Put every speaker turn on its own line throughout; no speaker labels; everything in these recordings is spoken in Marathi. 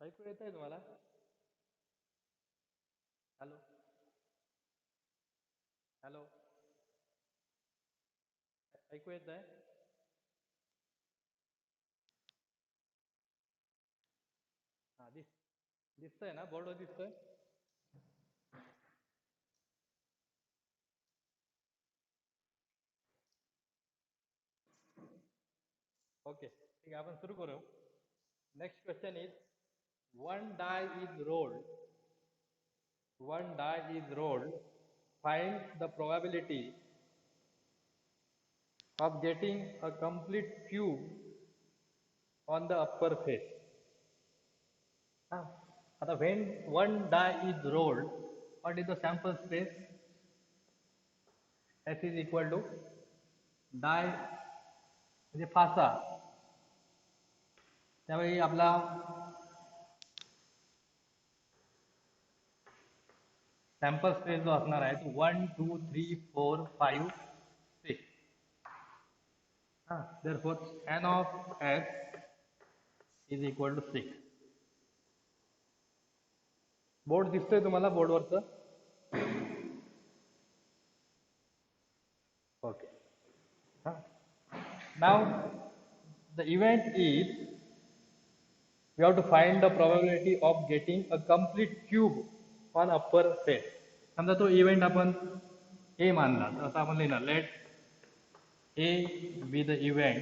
ऐकू येत आहे तुम्हाला? हॅलो. हॅलो. ऐकू येत आहे? हा दिसतंय ना, बोर्डवर दिसतंय? ओके, ठीक आहे, आपण सुरू करू. Next question is, one die is rolled one die is rolled, find the probability of getting a complete cube on the upper face. Ah, when one die is rolled, what is the sample space? S is equal to die म्हणजे फासा, त्यावेळी आपला सॅम्पल स्पेस जो असणार आहे तो 1 2 3 4 5 6. Therefore n of s is equal to 6. Board दिसतोय तुम्हाला बोर्डवरचं? Okay. Now the event is, we have to find the probability of getting a complete cube on upper face. समजा तो इव्हेंट आपण ए मानला तर असं आपण लिहिणार, let A be the event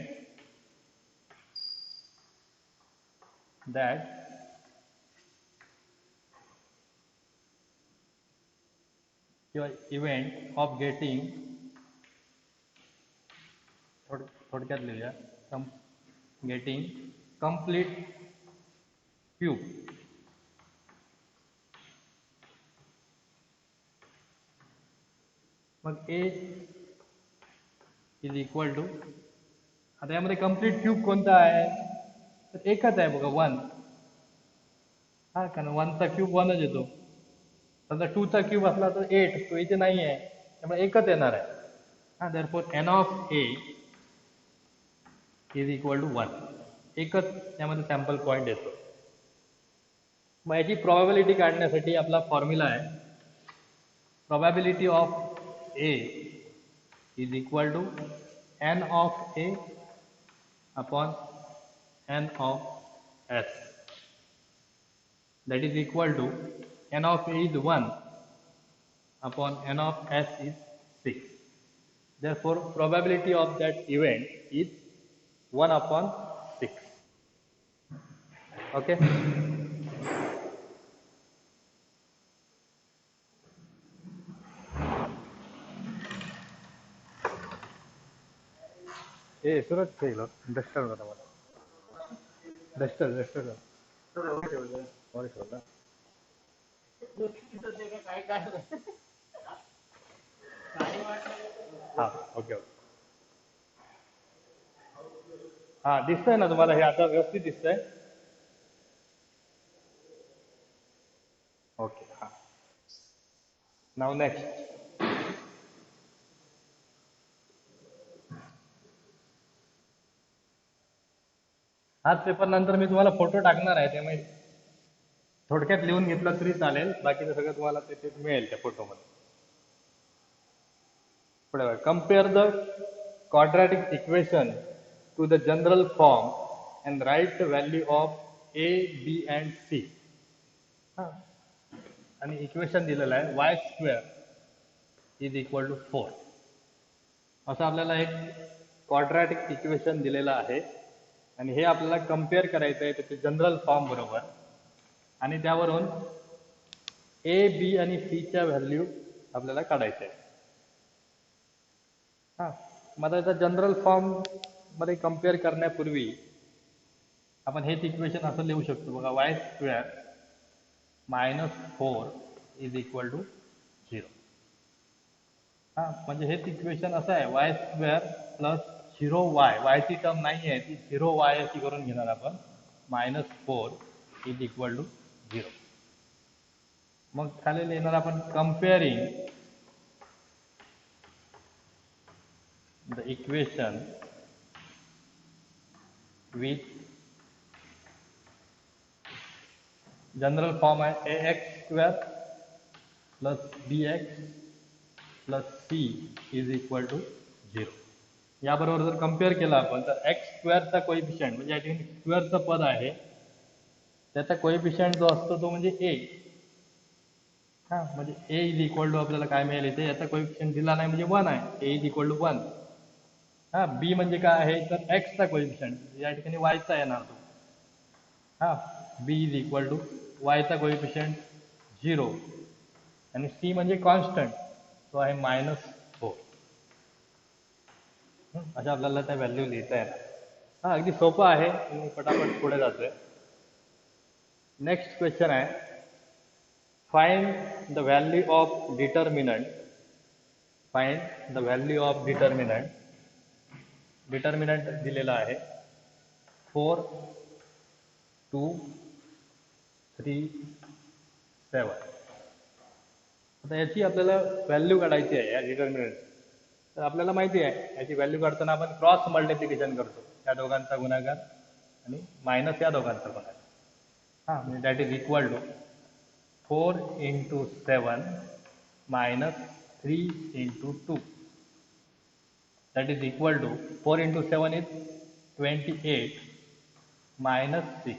that your event of getting, थोडक्यात लिहूया, getting complete cube. मग ए इज इक्वल टू, आता यामध्ये कम्प्लीट क्यूब कोणता आहे तर एकच आहे बघा, 1. हा, कारण 1चा क्यूब 1च येतो. समजा 2चा क्यूब असला तर 8, तो इथे नाही आहे, त्यामुळे एकच येणार आहे. therefore n of a is equal to 1. एकच यामध्ये सॅम्पल पॉईंट येतो. मग याची प्रोबॅबिलिटी काढण्यासाठी आपला फॉर्म्युला आहे, probability of a is equal to n of a upon n of s. That is equal to n of a is 1 upon n of s is 6. Therefore probability of that event is 1 upon 6. Okay. ए सुरत केलं डस्टर होता मला, डस्टर सॉरी सर. हा, ओके ओके. हा, दिसतंय ना तुम्हाला? हे आता व्यवस्थित दिसतंय? ओके. हा, नाव नेक्स्ट. हाच पेपर नंतर मी तुम्हाला फोटो टाकणार आहे, त्यामुळे थोडक्यात लिहून घेतलं तरी चालेल, बाकीचं सगळं तुम्हाला तिथे मिळेल त्या फोटोमध्ये. पुढे compare the quadratic equation to the general form and write the value of a, b and c. आणि इक्वेशन दिलेलं आहे y square is equal to 4. असं आपल्याला एक क्वाड्रॅटिक इक्वेशन दिलेलं आहे आणि हे आपल्याला कम्पेअर करायचं आहे त्याचे जनरल फॉर्म बरोबर, आणि त्यावरून ए बी आणि सीच्या व्हॅल्यू आपल्याला काढायच्या आहे. मग त्याचा जनरल फॉर्म मध्ये कम्पेअर करण्यापूर्वी आपण हेच इक्वेशन असं लिहू शकतो बघा, Y square -4 is equal to 0. म्हणजे हेच इक्वेशन असं आहे, वाय स्क्वेअर प्लस 0y, वायची टर्म नाही आहे ती 0y अशी करून घेणार आपण, -4 इज इक्वल टू 0. मग खाली लिहिणार आपण comparing the equation with general form आहे ax² plus bx plus c is equal to 0. याबरोबर जर कम्पेअर केला आपण तर x² कोइफिशियंट म्हणजे या ठिकाणी स्क्वेअरचं पद आहे त्याचा कोइफिशियंट जो असतो तो म्हणजे a. हा म्हणजे a इज इक्वल टू आपल्याला काय मिळेल इथे याचा कोइफिशियंट दिला नाही म्हणजे 1 आहे a इज इक्वल टू 1. हा b म्हणजे काय आहे तर x चा कोइफिशियंट या ठिकाणी y चा येणार तो. हा b is equal to y चा कोइफिशियंट 0 आणि c म्हणजे कॉन्स्टंट तो आहे -4. अशा आपल्याला त्या व्हॅल्यू लिहिता येणार. हा अगदी सोपं आहे मी पटापट पुढे जातोय. नेक्स्ट क्वेश्चन आहे find the value of determinant. Find the value of determinant. Determinant दिलेला आहे 4 2 3 7. आता याची आपल्याला व्हॅल्यू काढायची आहे या डिटर्मिनंट. तर आपल्याला माहिती आहे याची व्हॅल्यू काढताना आपण क्रॉस मल्टिप्लिकेशन करतो या दोघांचा गुणाकार आणि मायनस या दोघांचा गुणाकार. हा म्हणजे that is equal to 4 into 7 minus 3 into 2. That is equal to 4 into 7 is 28 minus 6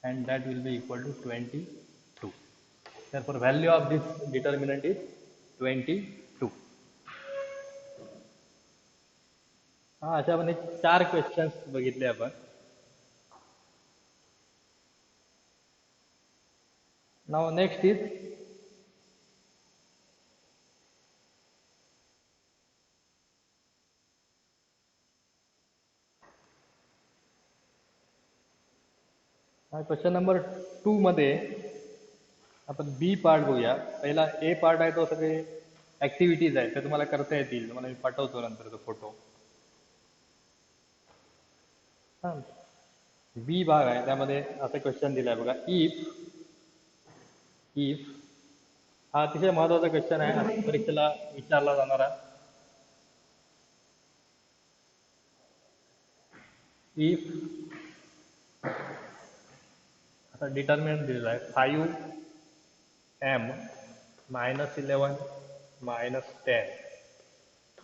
and that will be equal to 22. Therefore value of this determinant is 22. हा अशा आपण 4 क्वेश्चन्स बघितले आपण. Now next is question number 2 मध्ये आपण बी पार्ट बघूया. पहिला ए पार्ट आहे तो सगळे ऍक्टिव्हिटीज आहेत ते तुम्हाला करता येतील. तुम्हाला मी पाठवतो नंतर तो फोटो. हा बी भाग आहे त्यामध्ये असं क्वेश्चन दिलाय बघा. इफ हा अतिशय महत्वाचा क्वेश्चन आहे आणि परीक्षेला विचारला जाणारा. इफ आता डिटर्मिनंट दिलेला आहे 5m -11 -10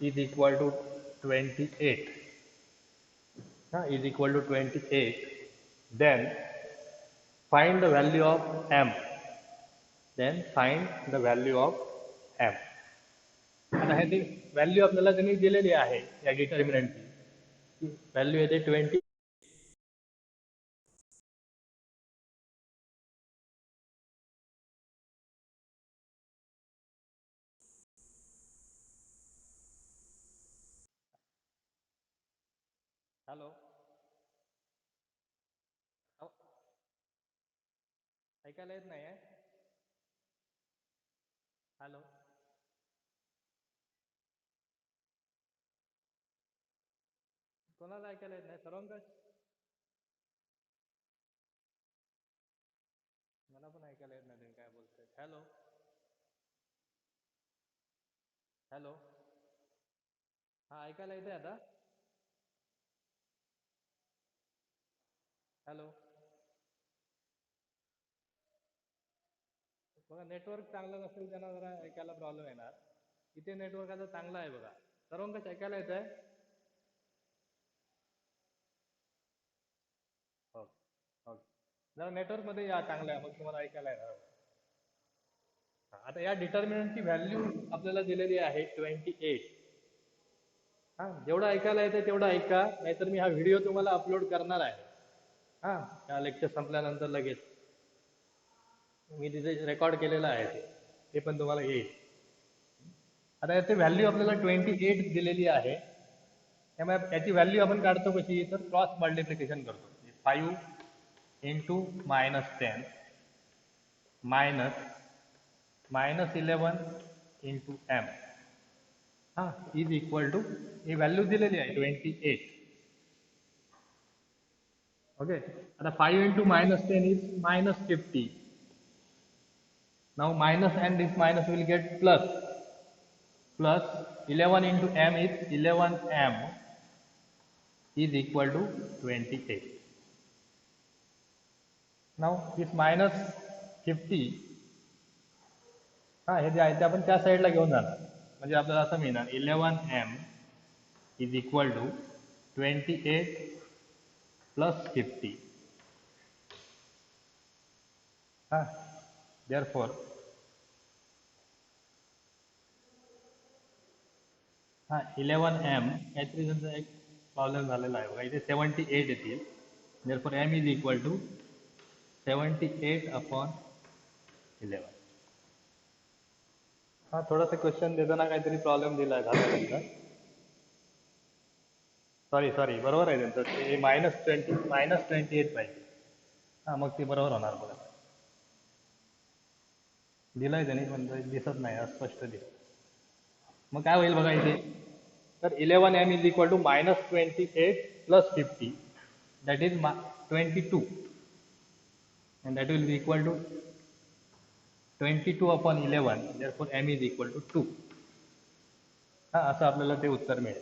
is equal to 28. is equal to 28. Then find the value of m. Then find the value of m. आता ह्याची व्हॅल्यू आपल्याला त्यांनी दिलेली आहे या डिटर्मिनंटची. व्हॅल्यू येते 20. हॅलो ऐकायला येत नाही आहे. हॅलो कोणाला ऐकायला येत नाही सर्वांकच. मला पण ऐकायला येत नाही तुम्ही काय बोलताय. हॅलो हॅलो हा ऐकायला येते आता. हॅलो बघा नेटवर्क चांगलं नसेल त्यांना जरा ऐकायला प्रॉब्लेम येणार. इथे नेटवर्क आता चांगलं आहे बघा. सर्वांकच ऐकायला येत आहे. हो ओके जरा नेटवर्क मध्ये या चांगलं आहे मग तुम्हाला ऐकायला येणार. आता या डिटर्मिनंटची व्हॅल्यू आपल्याला दिलेली आहे 28. हा जेवढं ऐकायला येते तेवढं ऐका नाहीतर मी हा व्हिडिओ तुम्हाला अपलोड करणार आहे. हा या लेक्चर संपल्यानंतर लगेच मी तिथे रेकॉर्ड केलेलं आहे ते पण तुम्हाला येईल. आता याची व्हॅल्यू आपल्याला 28 दिलेली आहे. त्यामुळे याची व्हॅल्यू आपण काढतो कशी तर क्रॉस मल्टिप्लिकेशन करतो. 5 into -10 -11 into m हा इज इक्वल टू ही व्हॅल्यू दिलेली आहे 28. ओके आता 5 into -10 is -50. Now minus and this minus will get plus 11 into m is 11m is equal to 28. Now this -50, हा हे जे आहे ते आपण त्या साईडला घेऊन जाणार. म्हणजे आपल्याला असं मिळणार 11m is equal to 28 plus 50. हा देअरफॉर हा 11m काहीतरी त्यांचा एक प्रॉब्लेम झालेला आहे बघा, इथे 78 येतील. Therefore m is equal to 78/11. हा थोडासा क्वेश्चन देताना काहीतरी प्रॉब्लेम दिला झाला त्यांचा. सॉरी बरोबर आहे त्यांचं, ते -28 पाहिजे. हा मग ते बरोबर होणार बघा. दिलंय त्यांनी पण ते दिसत नाही, अस्पष्ट दिसत. मग काय होईल बघा इथे, तर 11m is equal to -28 plus 50, that is 22, and that will be equal to 22/11. therefore m is equal to 2. हा असं आपल्याला ते उत्तर मिळेल.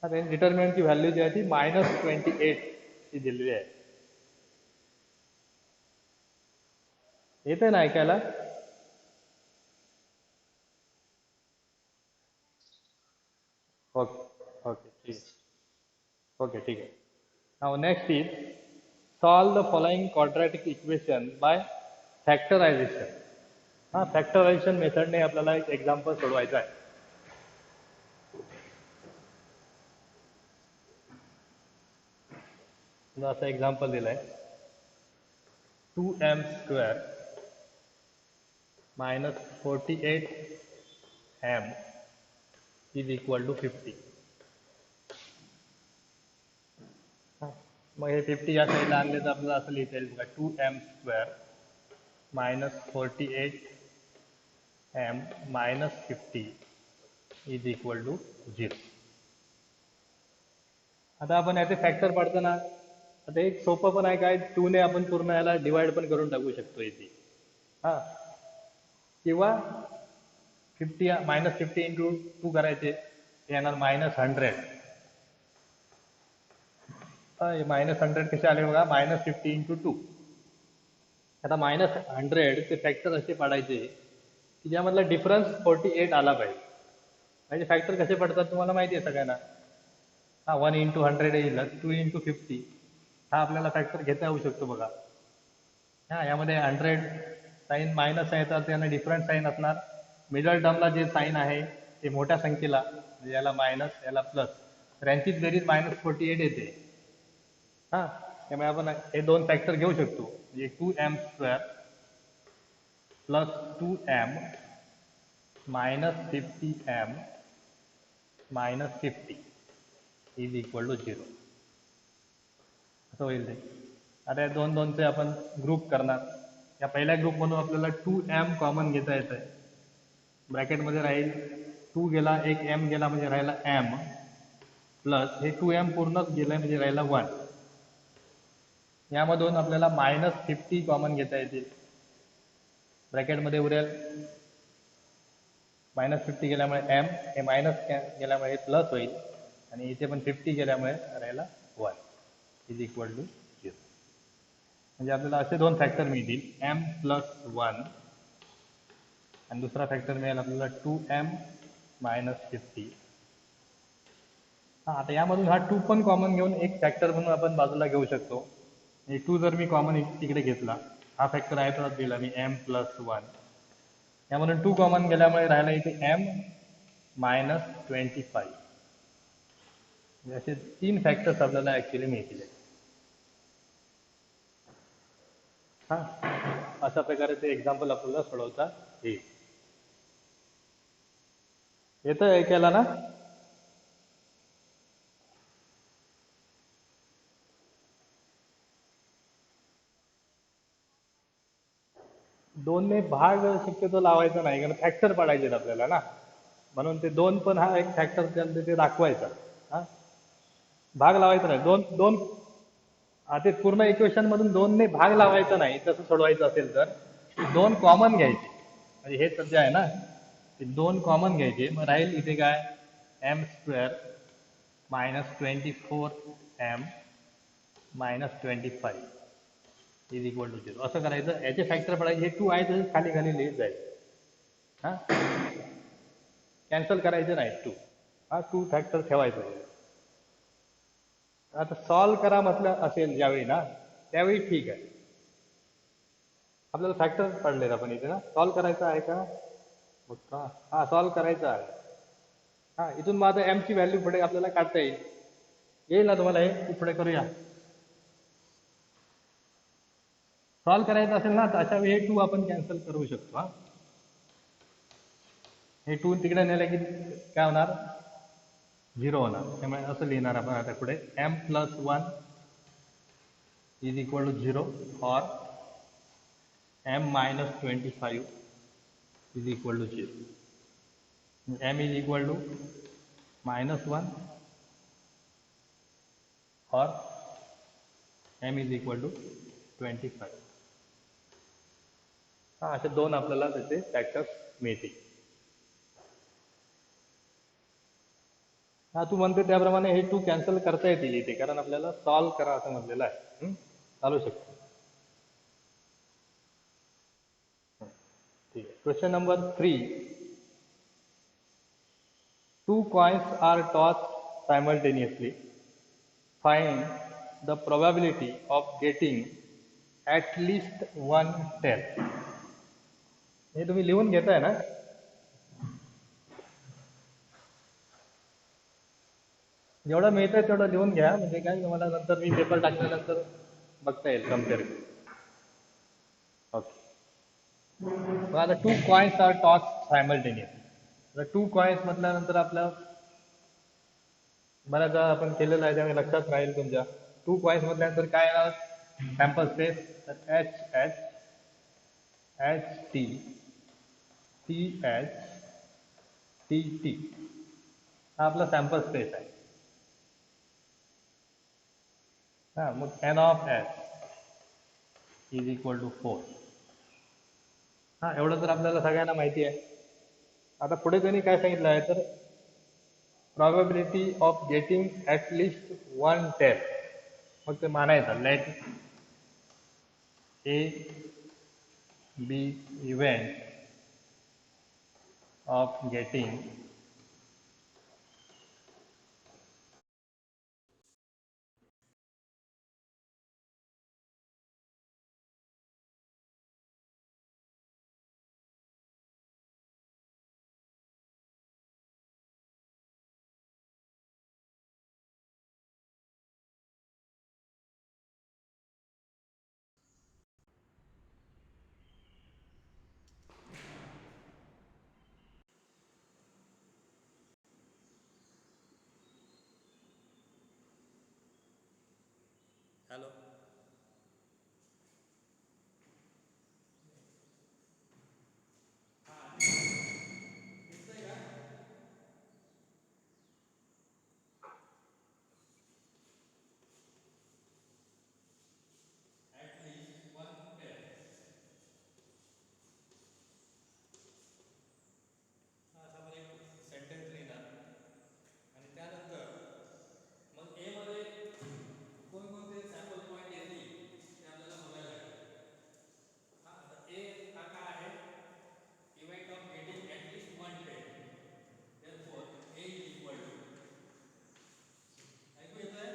आता डिटर्मिनंटची व्हॅल्यू जी आहे ती -28 ची दिलेली आहे. येते ना ऐकायला? ओके ओके ठीक आहे. ओके ठीक आहे. Now next is solve the following quadratic equation by factorisation. हा फॅक्टरायझेशन मेथडने आपल्याला एक एक्झाम्पल सोडवायचं आहे. असं एक्झाम्पल दिलंय 2m² minus 48m is equal to 50. मग हे 50 या साईडला आणले तर आपल्याला असं लिहिता येईल बघा 2m² minus 48m minus 50 is equal to 0. आता आपण याचे फॅक्टर पाडताना आता एक सोपं पण आहे काय, 2 ने आपण पूर्ण याला डिवाइड पण करून टाकू शकतो इथे. हा किंवा 50 -50 इंटू 2 करायचे, येणार -100. -100 कसे आले बघा, -50 इंटू 2. आता -100 ते फॅक्टर असे पाडायचे की ज्यामधला डिफरन्स 48 आला पाहिजे. म्हणजे फॅक्टर कसे पडतात तुम्हाला माहिती आहे सगळ्यांना. हा 1 इंटू 100 येईल, 2 इंटू 50 हा आपल्याला फॅक्टर घेता येऊ शकतो बघा. हा यामध्ये 100 साईन मायनस आहे तर त्यांना डिफरंट साईन असणार. मिडल टर्मला जे साईन आहे ते मोठ्या संख्येला, म्हणजे याला मायनस याला प्लस, तर यांचीच बेरीज -48 येते. हा त्यामुळे आपण हे दोन फॅक्टर घेऊ शकतो, म्हणजे 2m² plus 2m minus 50m minus 50 is equal to 0. असं होईल ते. आता या दोन दोनचे आपण ग्रुप करणार. या पहिल्या ग्रुपमधून आपल्याला 2m कॉमन घेता येत आहे. ब्रॅकेटमध्ये राहील 2 गेला, एक m गेला म्हणजे राहिला m, प्लस हे 2m पूर्णच गेलंय म्हणजे राहिला 1. यामधून आपल्याला -50 कॉमन घेता येतील. ब्रॅकेटमध्ये उरेल -50 गेल्यामुळे m, हे मायनस गेल्यामुळे हे प्लस होईल, आणि इथे पण 50 गेल्यामुळे राहिला 1 इज इक्वल टू 0. म्हणजे आपल्याला असे दोन फॅक्टर मिळतील, m प्लस 1, आणि दुसरा फॅक्टर मिळेल आपल्याला 2m minus 50. हा आता यामधून हा 2 पण कॉमन घेऊन एक फॅक्टर म्हणून आपण बाजूला घेऊ शकतो. 2 जर मी कॉमन तिकडे घेतला, हा फॅक्टर आहे तर दिला मी m प्लस 1. यामधून 2 कॉमन गेल्यामुळे राहिला इथे m minus 25. असे 3 फॅक्टर्स आपल्याला ऍक्च्युली मिळतील. हा अशा प्रकारे ते एक्झाम्पल आपल्याला सोडवता येईल. येतं ऐकायला ना? दोनने भाग शक्यतो लावायचा नाही, कारण फॅक्टर पाडायचे आपल्याला ना, म्हणून ते 2 पण हा एक फॅक्टर ते दाखवायचा. हा भाग लावायचा नाही. दोन दोन ते पूर्ण इक्वेशन मधून 2 ने भाग लावायचा नाही. तसं सोडवायचं असेल तर 2 कॉमन घ्यायचे. म्हणजे हे सध्या आहे ना, ते 2 कॉमन घ्यायचे. मग राहील इथे काय, m² minus 24m minus 25. Is equal to 0 असं करायचं. याचे फॅक्टर पडायचे, हे 2 आहे तसंच खाली खाली लिहित जायचं. हां, कॅन्सल करायचं नाही 2. हा 2 फॅक्टर ठेवायचं. आता सॉल्व करा म्हटलं असेल ज्यावेळी ना, त्यावेळी ठीक आहे. आपल्याला फॅक्टर पडलेत आपण इथे ना, सॉल्व करायचं आहे का? हा सॉल्व करायचं आहे. हा इथून मग आता एमची व्हॅल्यू पुढे आपल्याला काढता येईल ना तुम्हाला? हे पुढे करूया. सॉल्व करायचं असेल ना, तर अशा वेळी हे 2 आपण कॅन्सल करू शकतो. हा हे 2 तिकडे नेलं की काय होणार? 0 होणार. त्यामुळे असं लिहिणार आपण आता पुढे, m+1 इज इक्वल टू 0 और m-25 is equal to 0. m is equal to -1 और m इज इक्वल टू 25. हा असे 2 आपल्याला त्याचे फॅक्टर्स मिळतील. हा तू म्हणते त्याप्रमाणे हे 2 कॅन्सल करता येतील इथे, कारण आपल्याला सॉल्व करा असं म्हटलेलं आहे. चालू शकतो. ठीक आहे. Question number 3. 2 coins are tossed simultaneously. Find the probability of getting at least one tail. हे तुम्ही लिहून घेताय ना? जेवढं मिळतंय तेवढं लिहून घ्या, म्हणजे काय तुम्हाला नंतर मी पेपर टाकल्यानंतर बघता येईल कम्पेअर करून. ओके. मग आता 2 coins are tossed simultaneously. आता 2 coins म्हटल्यानंतर आपलं बऱ्याचदा आपण केलेलं आहे, त्यामुळे लक्षात राहील तुमच्या. 2 coins म्हटल्यानंतर काय येणार? Sample space. तर HT TT हा आपला सॅम्पल स्पेस आहे. हा मग n of S is equal to 4. हा एवढं तर आपल्याला सगळ्यांना माहिती आहे. आता पुढे त्यांनी काय सांगितलं आहे, तर probability of getting at least one tail. मग ते मानायचं, let A be event of getting
hello. असा आपण एक सेंटेन्स लिहिणार आणि त्यानंतर मग ए मध्ये कोणकोणते सॅम्पल पॉईंट येतील ते आपल्याला बघायला लागेल. हा आता ए हा काय आहे? Event of getting at least one tail. Therefore A is equal to, ऐकू येतंय?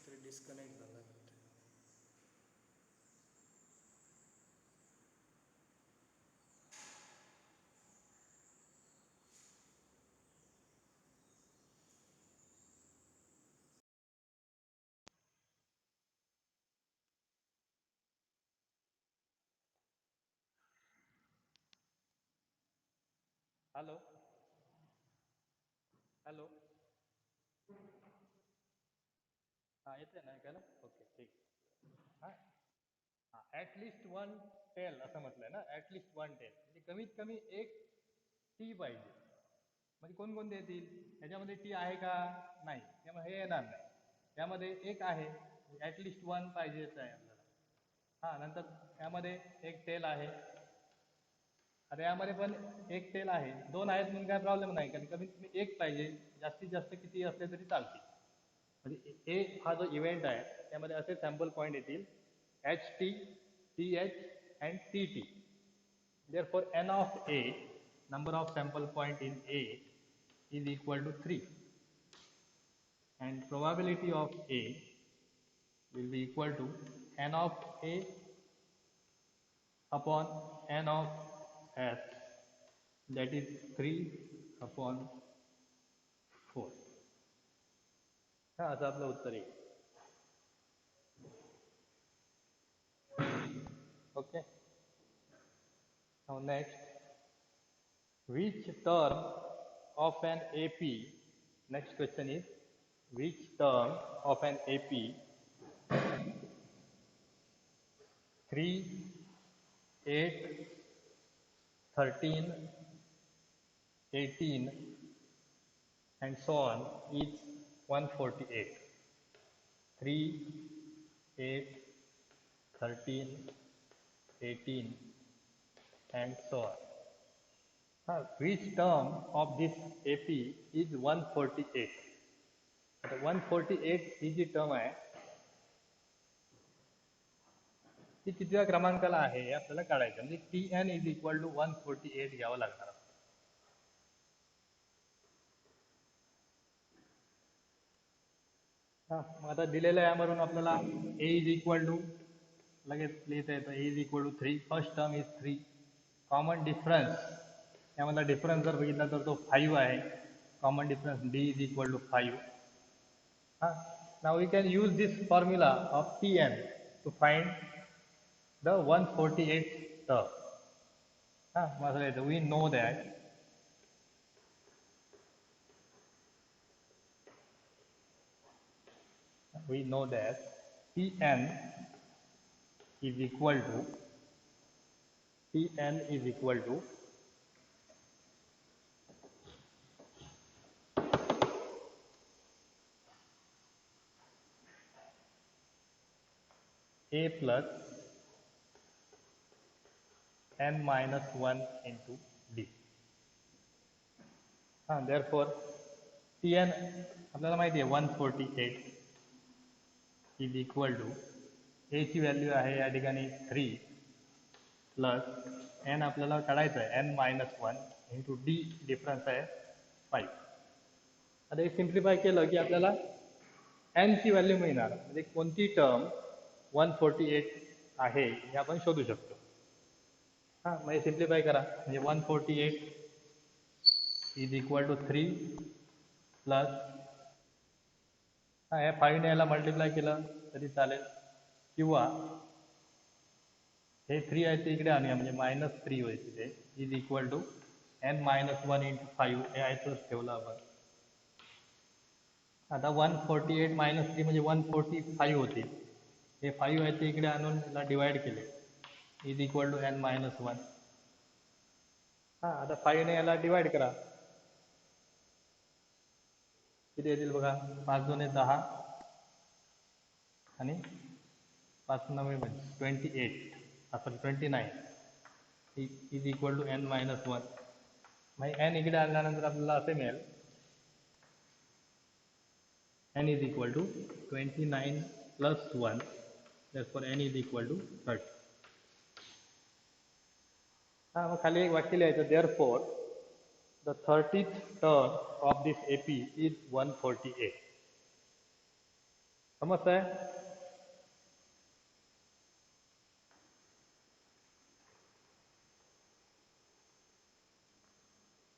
तरी डिस्कनेक्ट झाला.
Hello hello. हा येते ना ऐकायला? ओके ठीक. हा हा ॲटलिस्ट वन टेल असं म्हटलंय ना, ॲटलिस्ट वन टेल म्हणजे कमीत कमी एक टी पाहिजे. म्हणजे कोणकोणते येतील? ह्याच्यामध्ये टी आहे का? नाही, त्यामुळे हे येणार नाही. त्यामध्ये एक आहे, ॲटलिस्ट वन पाहिजेच आहे आपल्याला. हा नंतर त्यामध्ये एक टेल आहे. आता यामध्ये पण एक टेल आहे, दोन आहेत म्हणून काय प्रॉब्लेम नाही, कारण कमीत कमी एक पाहिजे, जास्तीत जास्त किती असले तरी चालते. म्हणजे ए हा जो इव्हेंट आहे त्यामध्ये असे सॅम्पल पॉईंट येतील H T, T H and T T. Therefore n of a, number of sample point in A, is equal to 3, and probability of A will be equal to n of A upon n of S, that is 3 upon 4. हा असं आपलं उत्तर आहे. Okay. Now next, which term of an AP, next question is, which term of an AP 3, 8, 13, 18 and so on is 148. 3, 8, 13, 18 and so on. Which term of this AP is 148? आता 148 ही जी टर्म आहे ती कितव्या क्रमांकाला आहे हे आपल्याला काढायचं, म्हणजे T N is equal to 148 घ्यावं लागणार. मग आता दिलेलं यावरून आपल्याला ए इज इक्वल टू लगेच लिहिता येतं, A is equal to 3, first term is 3, common difference यामधला डिफरन्स जर बघितला तर तो 5 आहे, common difference D is equal to 5. Now we can use this formula of Tn to find the 148 term. We know that Tn is equal to A plus n minus 1 into D. Therefore Tn आपल्याला माहिती आहे 148 is equal to A ची व्हॅल्यू आहे या ठिकाणी 3 प्लस n आपल्याला काढायचं आहे n minus 1 into D difference आहे 5. आता हे सिम्प्लिफाय केलं की आपल्याला n ची व्हॅल्यू मिळणार, म्हणजे कोणती टर्म 148 आहे हे आपण शोधू शकतो. म्हणजे सिम्प्लिफाय करा, म्हणजे 148 इज इक्वल टू 3 प्लस या 5 ने याला मल्टिप्लाय केलं तरी चालेल, किंवा हे 3 आहे ते इकडे आणूया, म्हणजे -3 होईल तिथे, is equal to n minus 1 into 5 हे आहेच ठेवलं आपण. आता 148 minus 3 म्हणजे 145 होतील, हे 5 आहे ते इकडे आणून याला डिवाइड केले, is equal to n minus 1. आता 5 ने याला डिवाइड करा, किती येतील बघा, 5 2 10 आणि 5 9 28 असं 29 is equal to n minus 1. मग n इकडे आणल्यानंतर आपल्याला असे मिळेल n is equal to 29 plus 1, therefore n is equal to 30. मग खाली एक वाक्य लिहायचं, therefore the 30th term of this AP is 148. समजतंय?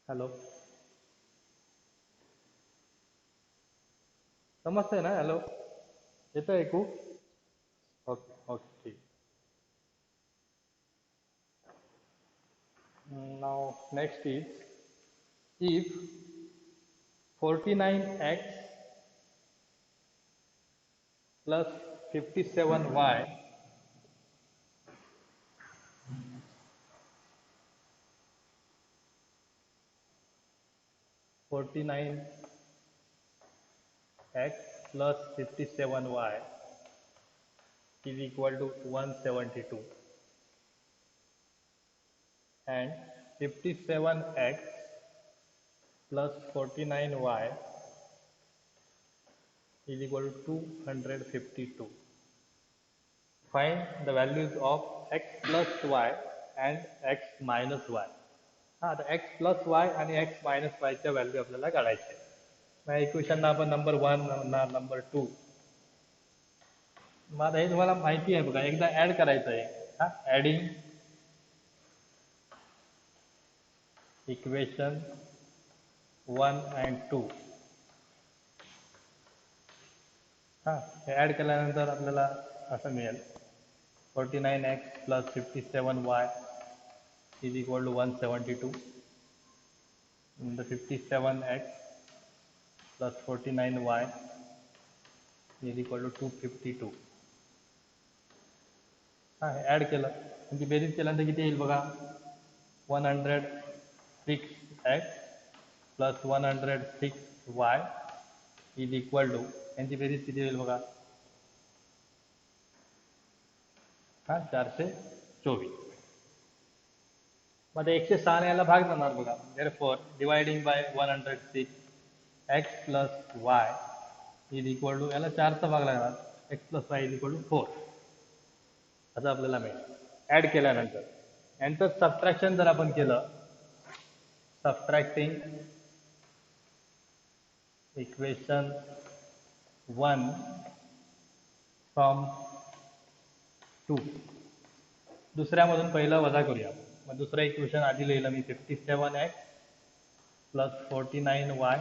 हॅलो, समजतंय ना? हॅलो, येतं ऐकू? ओके ओके, ठीक. Now next is, if 49x plus 57y x plus 57y is equal to 172, and 57x plus 49y is equal to 252. Find the values of x plus y and x minus y. हा, तर x प्लस y आणि x मायनस y च्या व्हॅल्यू आपल्याला काढायचे. मग इक्वेशनला आपण नंबर 1 म्हणणार, नंबर 2. मग आता हे तुम्हाला माहिती आहे बघा, एकदा ऍड करायचं आहे. हा, ऍडिंग इक्वेशन 1 and 2. हा, हे ऍड केल्यानंतर आपल्याला असं मिळेल 49x plus 57y is equal to 172. And the 57x plus 49y is equal to 252. हा, हे ऍड केलं म्हणजे बेरीज केल्यानंतर किती येईल बघा, 106x plus 106y is equal to, यांची बेरीज किती होईल बघा, हा 424. मग 106 याला भाग जाणार बघा. Therefore dividing bye 106 x plus y is equal to, याला 4 चा भाग लागणार, x plus y is equal to 4 असं आपल्याला मिळेल ऍड केल्यानंतर. यांचं सबट्रॅक्शन जर आपण केलं, सबट्रॅक्टिंग इक्वेशन 1 फ्रॉम 2, दुसऱ्यामधून पहिलं वजा करूया. मग दुसरं इक्वेशन आधी लिहिलं मी, 57x plus 49y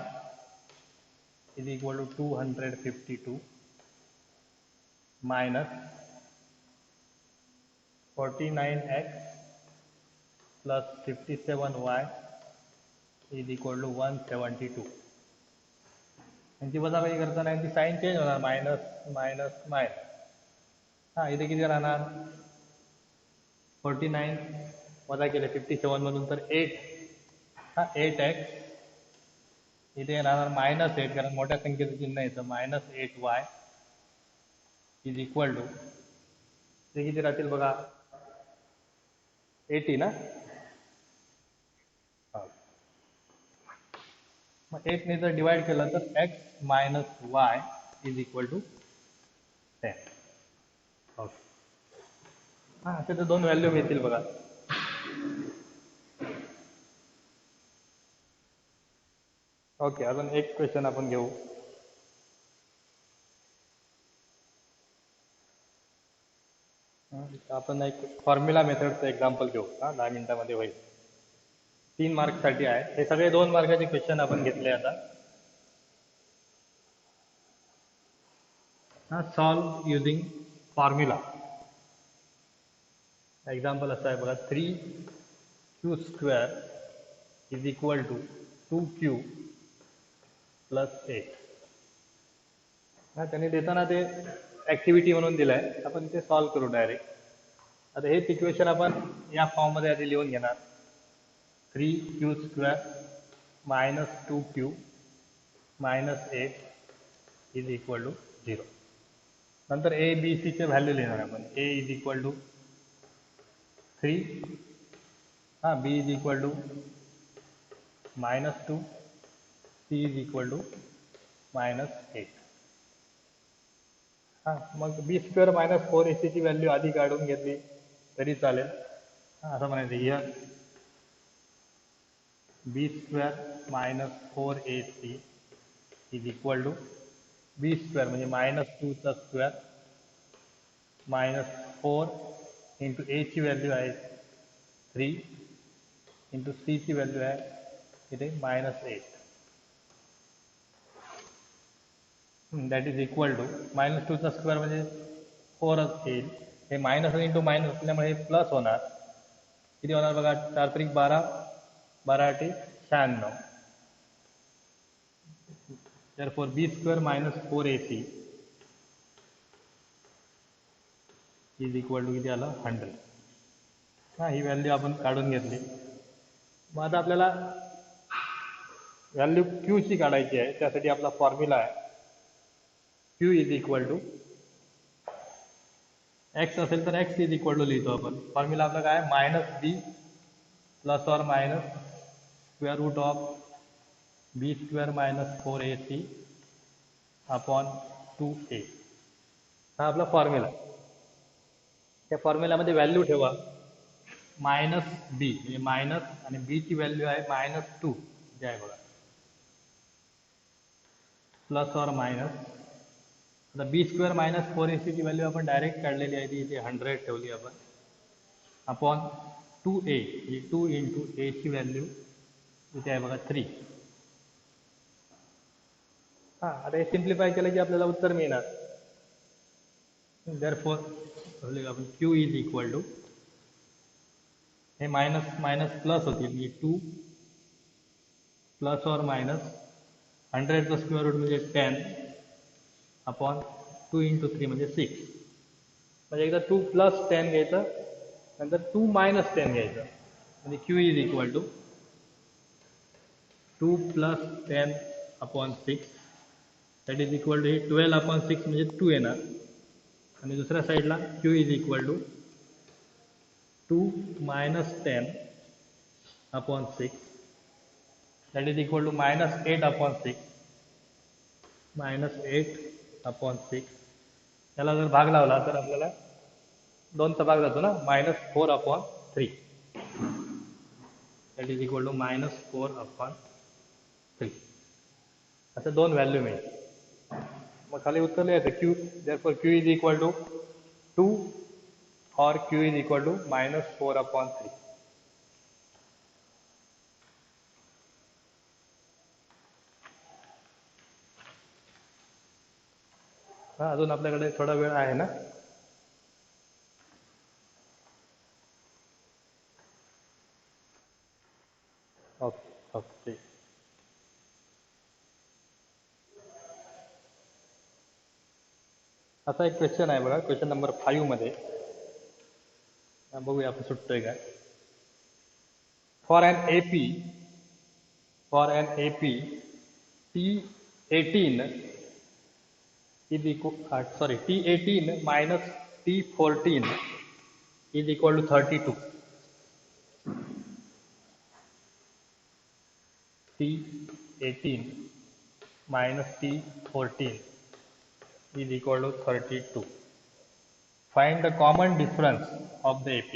is equal to 252 minus 49x plus 57y is equal to 172. यांची वजाबाकी करताना यांची साईन चेंज होणार, मायनस मायनस मायनस. हा, इथे किती राहणार, 49 वजा केले 57 मधून तर 8. हा, 8x इथे राहणार मायनस 8, कारण मोठ्या संख्येचं चिन्ह येतं, minus 8y is equal to, ते किती राहतील बघा, 80 ना. मग 8 ने जर डिवाइड केलं तर x minus y is equal to 10. Okay, हा, असे तर 2 व्हॅल्यू मिळतील बघा. ओके, अजून एक क्वेश्चन आपण घेऊ. आपण एक फॉर्म्युला मेथडचं एक्झाम्पल घेऊ. हा, 10 मिनिटामध्ये होईल. 3 मार्क्ससाठी आहे. हे सगळे 2 मार्काचे क्वेश्चन आपण घेतले आता. हा, सॉल्व युजिंग फॉर्म्युला. एक्झाम्पल असं आहे बघा, 3q² is equal to 2q plus 8. हा, त्यांनी देताना ते ऍक्टिव्हिटी म्हणून दिलंय, आपण ते सॉल्व करू डायरेक्ट. आता हेच इक्वेशन आपण या फॉर्ममध्ये आधी लिहून घेणार, 3q² minus 2q minus 8 is equal to 0. नंतर a b c चे व्हॅल्यू लिहिणार आपण. a is equal to 3, हा, b is equal to minus 2, c is equal to minus 8. हा, मग b² minus 4ac ची व्हॅल्यू आधी काढून घेतली तरी चालेल. हा, असं म्हणायचं, here b² minus 4ac is equal to b² म्हणजे मायनस 2 चा स्क्वेअर मायनस 4 इंटू a ची व्हॅल्यू आहे 3 इंटू c ची व्हॅल्यू आहे इथे minus 8. That is equal to minus 2 चा स्क्वेअर म्हणजे 4च येईल. हे मायनस इंटू मायनस असल्यामुळे हे प्लस होणार. किती होणार बघा, 4 त्रिक 12, 12 8 96. Therefore b² minus 4ac is equal to किती आलं, 100. हा, ही व्हॅल्यू आपण काढून घेतली. मग आता आपल्याला व्हॅल्यू q ची काढायची आहे. त्यासाठी आपला फॉर्म्युला आहे, q is equal to, x असेल तर x इज इक्वल टू लिहितो आपण. फॉर्म्युला आपला काय आहे, मायनस b प्लस और minus square root of B square minus 4ac upon 2a हा आपला फॉर्म्युला. त्या फॉर्म्युल्यामध्ये व्हॅल्यू ठेवा मायनस बी म्हणजे मायनस आणि बी ची व्हॅल्यू आहे -2 जे आहे बघा प्लस और मायनस. आता बी स्क्वेअर मायनस 4ac ची व्हॅल्यू आपण डायरेक्ट काढलेली आहे ती इथे 100 ठेवली आपण अपॉन 2a म्हणजे 2 इंटू a ची व्हॅल्यू इथे आहे बघा 3. हां आता हे सिम्प्लिफाय केलं की आपल्याला उत्तर मिळणार. देअरफॉर आपण q इज इक्वल टू हे मायनस मायनस प्लस होतील म्हणजे 2 plus or minus 100चं square route म्हणजे 10 अपॉन 2 इंटू 3 म्हणजे 6. म्हणजे एकदा 2 प्लस 10 घ्यायचं नंतर 2 मायनस 10 घ्यायचं म्हणजे q is equal to 2 plus 10 upon 6 that is equal to हे 12 अपॉन 6 म्हणजे 2 येणार आणि दुसऱ्या साईडला q is equal to 2 minus 10 upon 6 that is equal to minus 8 upon 6 minus 8 upon 6 याला जर भाग लावला तर आपल्याला 2चा भाग जातो ना -4 upon 3 that is equal to -4 upon 3 असं 2 व्हॅल्यू मिळेल. मग खाली उत्तर लिहायचं q therefore q is equal to 2 और q is equal to -4 upon 3. हां अजून आपल्याकडे थोडा वेळ आहे ना. Okay okay. असा एक क्वेश्चन आहे बघा क्वेश्चन नंबर 5 मध्ये बघूया आपण सुटतोय का. For an AP T18 is equal T18 minus T14 is equal to 32. T18 minus T14 is equal to 32. Find the common difference of the AP.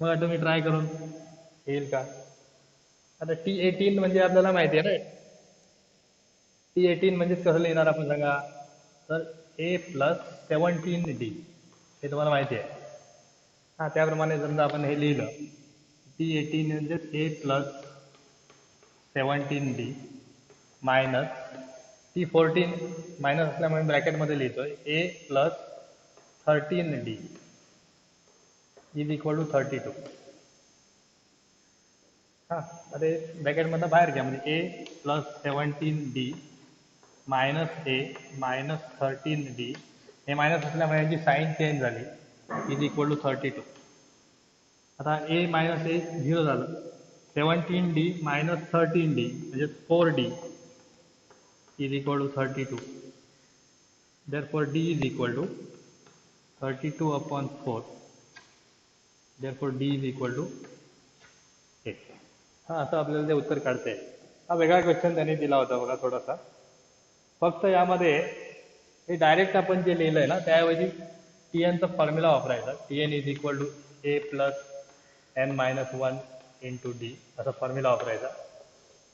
मग तुम्ही ट्राय करून येईल का. आता T18 म्हणजे आपल्याला माहिती आहे ना. T18 म्हणजे कसं लिहिणार आपण सांगा. तर A प्लस 17D हे तुम्हाला माहिती आहे. हां त्याप्रमाणे समजा आपण हे लिहिलं T18 म्हणजे A plus 17D minus T14 minus असल्यामुळे ब्रॅकेटमध्ये लिहितोय A plus 13D is equal to 32. हां अरे ब्रॅकेटमधनं बाहेर घ्या म्हणजे A plus 17D minus A minus 13D हे मायनस असल्यामुळे यांची साईन चेंज झाली इज इक्वल टू 32. आता A मायनस A 0 झालं 17D मायनस 13D म्हणजे 4D is equal to 32. Therefore D is equal to 32 upon 4. Therefore D is equal to 8. हां असं आपल्याला ते उत्तर काढता येईल. हा वेगळा क्वेश्चन त्यांनी दिला होता बघा थोडासा. फक्त यामध्ये हे डायरेक्ट आपण जे लिहिलं आहे ना त्याऐवजी TNचा फॉर्म्युला वापरायचा. TN is equal to A plus N minus 1 into D असा फॉर्म्युला वापरायचा.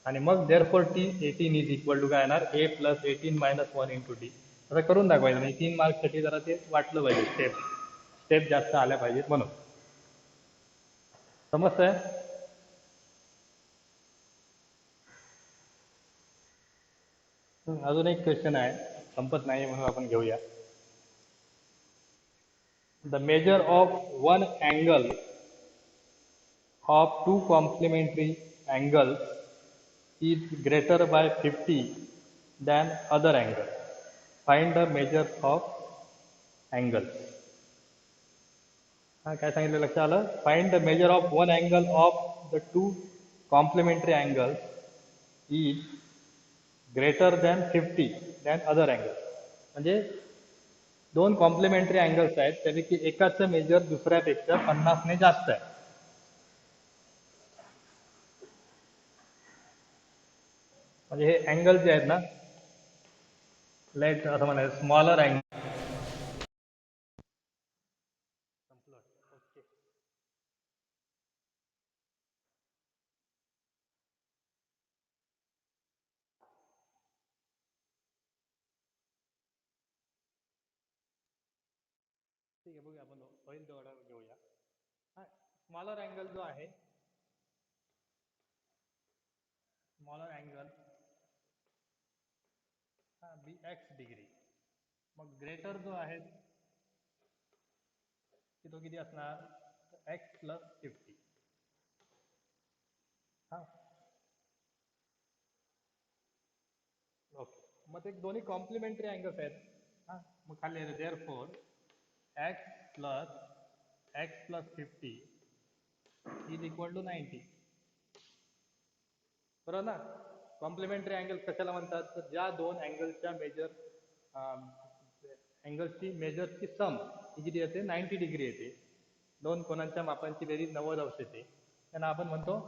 आणि मग therefore T18 is equal to काय येणार A plus 18 minus 1 into D असं करून दाखवायचं. म्हणजे 3 मार्क्ससाठी जरा ते वाटलं पाहिजे स्टेप जास्त आल्या पाहिजेत म्हणून. समजतंय. अजून एक क्वेश्चन आहे संपत नाही म्हणून आपण घेऊया. The measure of one angle of two complementary angles is greater by 50 than other angle. Find the measure of angles. हा काय सांगितलं लक्षात आलं. Find the measure of one angle of the two complementary angles is greater than 50 than other angle. म्हणजे दोन कॉम्प्लिमेंटरी अँगल्स आहेत त्यापैकी एकाचं मेजर दुसऱ्यापेक्षा 50ने जास्त आहे. म्हणजे हे अँगल जे आहेत ना, लेट असं म्हणायचं स्मॉलर अँगल. ठीक आहे, बघूया आपण होईल तेवढा घेऊया. हा, स्मॉलर अँगल जो आहे, स्मॉलर अँगल हा बी एक्स डिग्री. मग ग्रेटर जो आहे की तो किती असणार एक्स प्लस 50. हा ओके, मग ते दोन्ही कॉम्प्लिमेंटरी अँगल्स आहेत. हा मग खाली therefore x plus 50 is equal to 90. बरोबर ना. कॉम्प्लिमेंटरी अँगल कशाला म्हणतात, तर ज्या दोन अँगलच्या अँगल्सची मेजरची सम ही किती येते 90 डिग्री येते. दोन कोणांच्या मापांची बेरीज 90 अंश येते, त्यांना आपण म्हणतो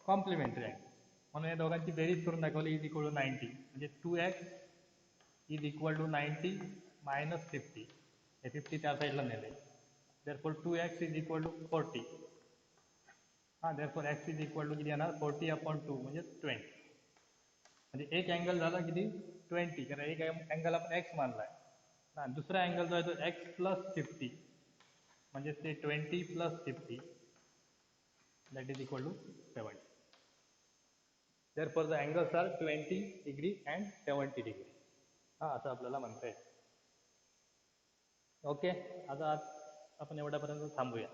कॉम्प्लिमेंटरी अँगल. म्हणून या दोघांची बेरीज करून दाखवली इज इक्वल टू 90. म्हणजे 2x is equal to 90 minus 50. हे 50 त्या साईडला नेले. therefore 2x is equal to 40. हा therefore x is equal to किती येणार 40 अपॉन 2 म्हणजे 20. म्हणजे एक अँगल झाला किती 20, कारण एक अँगल आपण x मानलाय. हा दुसरा अँगल जो आहे तो x प्लस 50 म्हणजे ते 20 plus 50 that is equal to 70. therefore the angles are 20 degree and 70 degree. हा असं आपल्याला म्हणता येईल. ओके, आता आपण एवढ्यापर्यंत थांबूया.